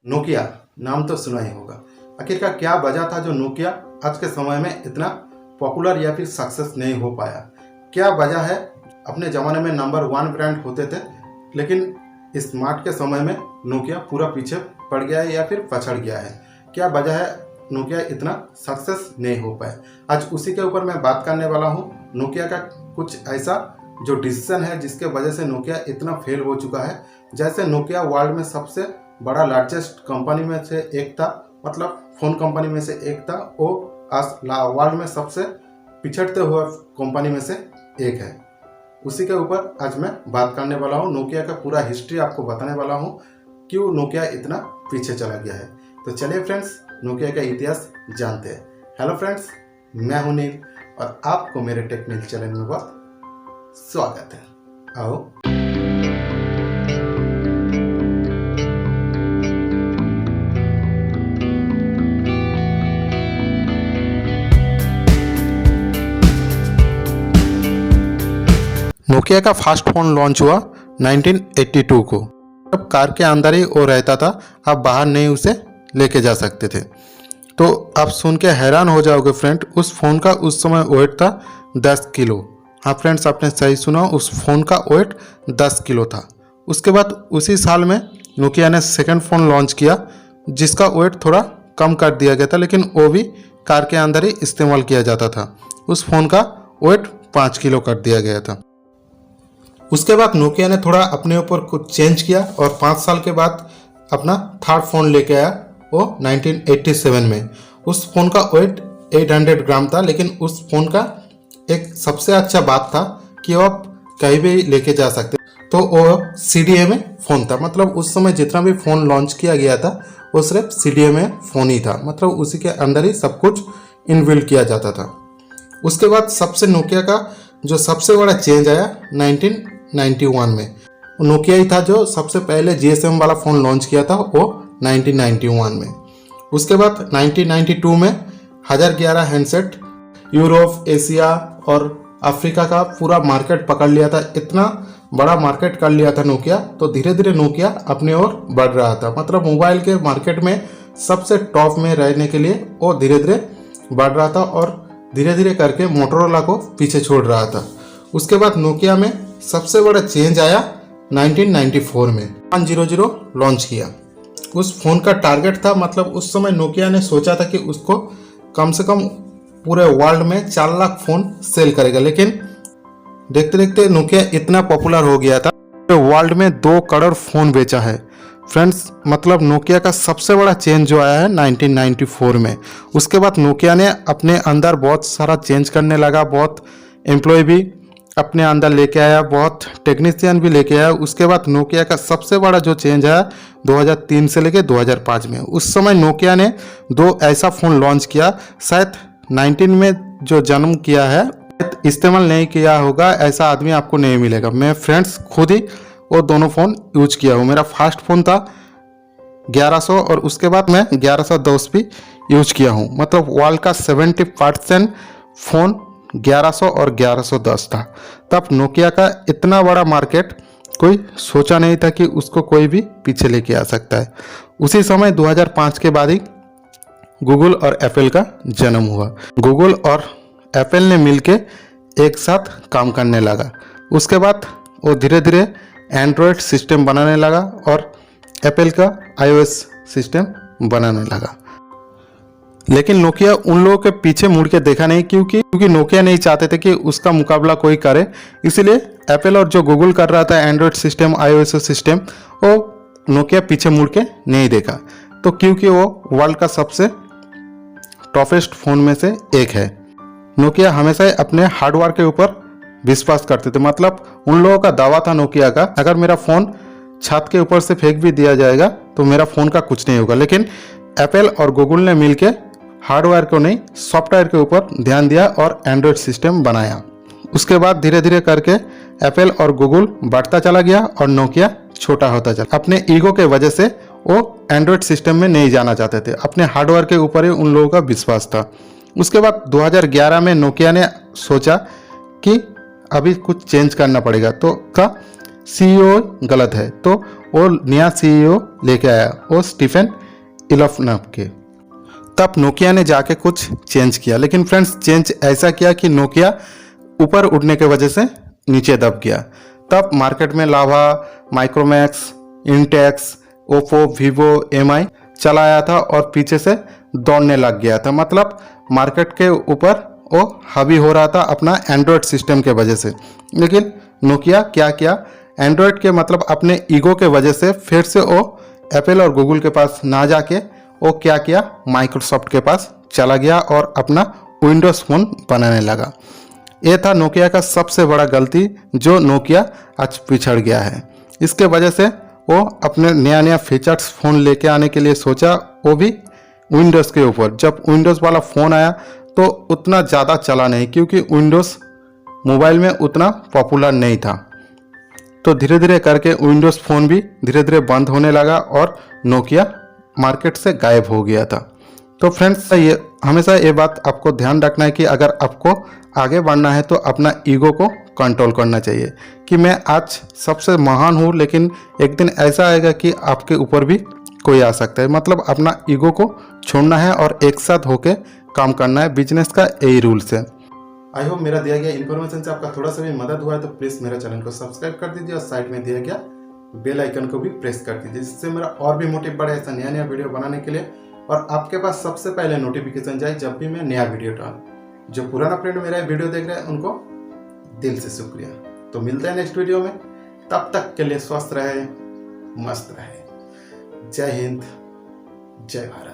Nokia नाम तो सुना ही होगा। आखिरकार क्या वजह था जो नोकिया आज के समय में इतना पॉपुलर या फिर सक्सेस नहीं हो पाया? क्या वजह है? अपने ज़माने में नंबर 1 ब्रांड होते थे, लेकिन स्मार्ट के समय में नोकिया पूरा पीछे पड़ गया है या फिर पछड़ गया है। क्या वजह है नोकिया इतना सक्सेस नहीं हो पाया? आज उसी के ऊपर मैं बात करने वाला हूँ। नोकिया का कुछ ऐसा जो डिसीजन है जिसके वजह से नोकिया इतना फेल हो चुका है। जैसे नोकिया वर्ल्ड में सबसे बड़ा लार्जेस्ट कंपनी में से एक था, मतलब फ़ोन कंपनी में से एक था, वो आज वर्ल्ड में सबसे पिछड़ते हुए कंपनी में से एक है। उसी के ऊपर आज मैं बात करने वाला हूँ। नोकिया का पूरा हिस्ट्री आपको बताने वाला हूँ, क्यों नोकिया इतना पीछे चला गया है। तो चलिए फ्रेंड्स, नोकिया का इतिहास जानते हैं। हेलो फ्रेंड्स, मैं हूं नील और आपको मेरे टेक्निकल चैनल में बहुत स्वागत है। आओ नोकिया का फर्स्ट फ़ोन लॉन्च हुआ 1982 को। अब कार के अंदर ही वो रहता था, आप बाहर नहीं उसे लेके जा सकते थे। तो आप सुन के हैरान हो जाओगे फ्रेंड, उस फ़ोन का उस समय वेट था 10 किलो। हाँ फ्रेंड्स, आपने सही सुना, उस फ़ोन का वेट 10 किलो था। उसके बाद उसी साल में नोकिया ने सेकंड फ़ोन लॉन्च किया, जिसका वेट थोड़ा कम कर दिया गया था, लेकिन वो भी कार के अंदर ही इस्तेमाल किया जाता था। उस फ़ोन का वेट 5 किलो कर दिया गया था। उसके बाद नोकिया ने थोड़ा अपने ऊपर कुछ चेंज किया और 5 साल के बाद अपना थर्ड फ़ोन लेके आया, वो 1987 में। उस फ़ोन का वेट 800 ग्राम था, लेकिन उस फ़ोन का एक सबसे अच्छा बात था कि वो आप कहीं भी लेके जा सकते। तो वो CDMA फ़ोन था, मतलब उस समय जितना भी फ़ोन लॉन्च किया गया था वो सिर्फ CDMA फ़ोन ही था, मतलब उसी के अंदर ही सब कुछ इनबिल्ट किया जाता था। उसके बाद सबसे नोकिया का जो सबसे बड़ा चेंज आया 1991 में। नोकिया ही था जो सबसे पहले GSM वाला फ़ोन लॉन्च किया था, वो 1991 में। उसके बाद 1992 में 1011 हैंडसेट यूरोप, एशिया और अफ्रीका का पूरा मार्केट पकड़ लिया था। इतना बड़ा मार्केट कर लिया था नोकिया, तो धीरे धीरे नोकिया अपने ओर बढ़ रहा था, मतलब मोबाइल के मार्केट में सबसे टॉप में रहने के लिए वो धीरे धीरे बढ़ रहा था और धीरे धीरे करके मोटोरोला को पीछे छोड़ रहा था। उसके बाद नोकिया में सबसे बड़ा चेंज आया 1994 में। 100 लॉन्च किया। उस फ़ोन का टारगेट था, मतलब उस समय नोकिया ने सोचा था कि उसको कम से कम पूरे वर्ल्ड में 4 लाख फ़ोन सेल करेगा, लेकिन देखते देखते नोकिया इतना पॉपुलर हो गया था कि वर्ल्ड में 2 करोड़ फ़ोन बेचा है फ्रेंड्स। मतलब नोकिया का सबसे बड़ा चेंज जो आया है 1994 में। उसके बाद नोकिया ने अपने अंदर बहुत सारा चेंज करने लगा, बहुत एम्प्लॉय भी अपने अंदर लेके आया, बहुत टेक्नीशियन भी लेके आया। उसके बाद नोकिया का सबसे बड़ा जो चेंज आया 2003 से लेके 2005 में। उस समय नोकिया ने 2 ऐसा फ़ोन लॉन्च किया, शायद 19 में जो जन्म किया है इस्तेमाल नहीं किया होगा ऐसा आदमी आपको नहीं मिलेगा। मैं फ्रेंड्स खुद ही वो दोनों फ़ोन यूज किया हूँ। मेरा फर्स्ट फ़ोन था 1100 और उसके बाद मैं 1110 भी यूज किया हूँ। मतलब वर्ल्ड का 70% फ़ोन 1100 और 1110 था। तब नोकिया का इतना बड़ा मार्केट कोई सोचा नहीं था कि उसको कोई भी पीछे लेके आ सकता है। उसी समय 2005 के बाद ही गूगल और एप्पल का जन्म हुआ। गूगल और एप्पल ने मिलके एक साथ काम करने लगा। उसके बाद वो धीरे धीरे एंड्रॉयड सिस्टम बनाने लगा और एप्पल का iOS सिस्टम बनाने लगा। लेकिन नोकिया उन लोगों के पीछे मुड़ के देखा नहीं, क्योंकि नोकिया नहीं चाहते थे कि उसका मुकाबला कोई करे। इसीलिए एप्पल और जो गूगल कर रहा था एंड्रॉयड सिस्टम, iOS सिस्टम, वो नोकिया पीछे मुड़ के नहीं देखा। तो क्योंकि वो वर्ल्ड का सबसे टॉपेस्ट फ़ोन में से एक है। नोकिया हमेशा अपने हार्डवेयर के ऊपर विश्वास करते थे। मतलब उन लोगों का दावा था नोकिया का, अगर मेरा फ़ोन छत के ऊपर से फेंक भी दिया जाएगा तो मेरा फ़ोन का कुछ नहीं होगा। लेकिन एप्पल और गूगल ने मिलके हार्डवेयर को नहीं, सॉफ्टवेयर के ऊपर ध्यान दिया और एंड्रॉयड सिस्टम बनाया। उसके बाद धीरे धीरे करके एप्पल और गूगल बढ़ता चला गया और नोकिया छोटा होता चला। अपने ईगो के वजह से वो एंड्रॉयड सिस्टम में नहीं जाना चाहते थे, अपने हार्डवेयर के ऊपर ही उन लोगों का विश्वास था। उसके बाद 2011 में नोकिया ने सोचा कि अभी कुछ चेंज करना पड़ेगा, तो सीईओ गलत है, तो वो नया सीईओ लेके आया, वो स्टीफन इलफनफ के। तब नोकिया ने जाके कुछ चेंज किया, लेकिन फ्रेंड्स चेंज ऐसा किया कि नोकिया ऊपर उड़ने के वजह से नीचे दब गया। तब मार्केट में Lava, Micromax, Intex, Oppo, Vivo, Mi चला आया था और पीछे से दौड़ने लग गया था। मतलब मार्केट के ऊपर वो हावी हो रहा था अपना एंड्रॉयड सिस्टम के वजह से। लेकिन नोकिया क्या किया, एंड्रॉयड के मतलब अपने ईगो के वजह से फिर से वो एप्पल और गूगल के पास ना जाके वो क्या किया, माइक्रोसॉफ्ट के पास चला गया और अपना विंडोज़ फ़ोन बनाने लगा। ये था नोकिया का सबसे बड़ा गलती, जो नोकिया आज पिछड़ गया है। इसके वजह से वो अपने नया नया फीचर्स फ़ोन लेके आने के लिए सोचा, वो भी विंडोज़ के ऊपर। जब विंडोज़ वाला फ़ोन आया तो उतना ज़्यादा चला नहीं, क्योंकि विंडोज़ मोबाइल में उतना पॉपुलर नहीं था। तो धीरे धीरे करके विंडोज़ फ़ोन भी धीरे धीरे बंद होने लगा और नोकिया मार्केट से गायब हो गया था। तो फ्रेंड्स ये हमेशा ये बात आपको ध्यान रखना है कि अगर आपको आगे बढ़ना है तो अपना ईगो को कंट्रोल करना चाहिए कि मैं आज सबसे महान हूँ, लेकिन एक दिन ऐसा आएगा कि आपके ऊपर भी कोई आ सकता है। मतलब अपना ईगो को छोड़ना है और एक साथ होके काम करना है। बिजनेस का यही रूल्स है। आई होप मेरा दिया गया इन्फॉर्मेशन से आपका थोड़ा सा भी मदद हुआ है, तो प्लीज़ मेरा चैनल को सब्सक्राइब कर दीजिए और साइड में दिया गया बेल आइकन को भी प्रेस कर दीजिए, जिससे मेरा और भी मोटिव बढ़े ऐसा नया नया वीडियो बनाने के लिए और आपके पास सबसे पहले नोटिफिकेशन जाए जब भी मैं नया वीडियो डालूं। जो पुराना फ्रेंड मेरा वीडियो देख रहे हैं उनको दिल से शुक्रिया। तो मिलते हैं नेक्स्ट वीडियो में, तब तक के लिए स्वस्थ रहे, मस्त रहे। जय हिंद, जय भारत।